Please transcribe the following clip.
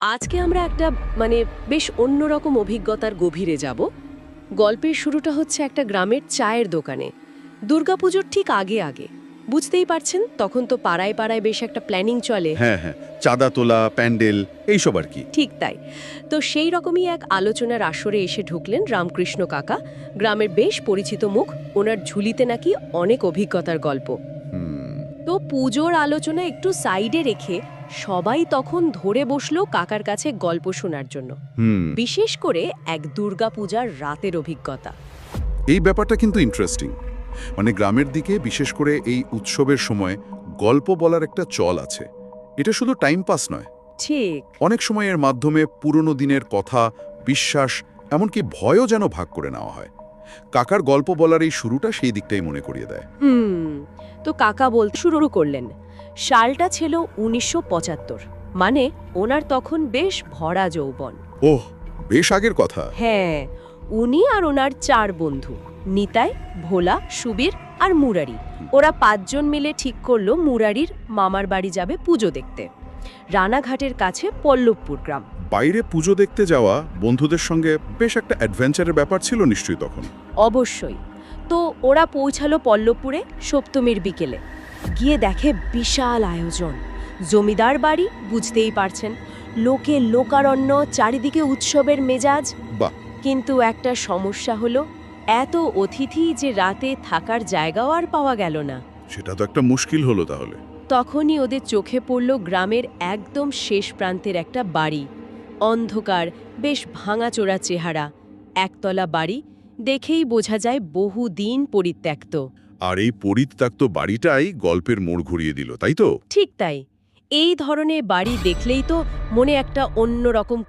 আজকে আমরা একটা মানে বেশ অন্যরকম অভিজ্ঞতার গভীরে যাব। গল্পের শুরুটা হচ্ছে একটা গ্রামের চায়ের দোকানে, দুর্গাপুজোর ঠিক আগে আগে। বুঝতেই পারছেন, তখন তো পাড়ায় পাড়ায় বেশ একটা প্ল্যানিং চলে। হ্যাঁ হ্যাঁ, চাঁদা তোলা, প্যান্ডেল, এইসব আর কি। ঠিক তাই। তো সেই রকমই এক আলোচনার আসরে এসে ঢুকলেন রামকৃষ্ণ কাকা, গ্রামের বেশ পরিচিত মুখ। ওনার ঝুলিতে নাকি অনেক অভিজ্ঞতার গল্প। হুম। তো পুজোর আলোচনা একটু সাইডে রেখে সবাই তখন ধরে বসলো কাকার কাছে গল্প শোনার জন্য, হুম। বিশেষ করে এক দুর্গাপূজার রাতের অভিজ্ঞতা। এই ব্যাপারটা কিন্তু ইন্টারেস্টিং। মানে গ্রামের দিকে বিশেষ করে এই উৎসবের সময় গল্প বলার একটা চল আছে। এটা শুধু টাইম পাস নয়, ঠিক। অনেক সময় এর মাধ্যমে পুরনো দিনের কথা, বিশ্বাস, এমনকি ভয়ও যেন ভাগ করে নেওয়া হয়। কাকার গল্প বলার এই শুরুটা সেই দিকটাই মনে করিয়ে দেয়। তো কাকা বলতে শুরু করলেন। সালটা ছিল ১৯৭৫, মানে ওনার তখন বেশ ভরা যৌবন। ওহ, বেশ আগের কথা। হ্যাঁ, উনি আর ওনার ৪ বন্ধু, নিতাই, ভোলা, সুবীর আর মুরারি। ওরা ৫ জন মিলে ঠিক করলো মুরারির মামার বাড়ি যাবে পুজো দেখতে, রানাঘাটের কাছে পল্লবপুর গ্রাম। বাইরে পুজো দেখতে যাওয়া বন্ধুদের সঙ্গে বেশ একটা অ্যাডভেঞ্চারের ব্যাপার ছিল নিশ্চয়ই তখন। অবশ্যই। তো ওরা পৌঁছালো পল্লবপুরে সপ্তমীর বিকেলে। গিয়ে দেখে বিশাল আয়োজন, জমিদার বাড়ি, বুঝতেই পারছেন, লোকে লোকারণ্য, চারিদিকে উৎসবের মেজাজ। বাহ। কিন্তু একটা সমস্যা হলো, এত অতিথি যে রাতে থাকার জায়গাও আর পাওয়া গেল না। সেটা তো একটা মুশকিল হলো তাহলে। তখনই ওদের চোখে পড়ল গ্রামের একদম শেষ প্রান্তের একটা বাড়ি। অন্ধকার, বেশ ভাঙাচোরা চেহারা, একতলা বাড়ি, দেখেই বোঝা যায় বহুদিন পরিত্যক্ত। আর এই পরিত্যক্ত বাড়িটাই গল্পের মোড় ঘুরিয়ে দিল, তাই তো? ঠিক তাই। এই ধরনের বাড়ি দেখলেই তো মনে একটা অন্যরকম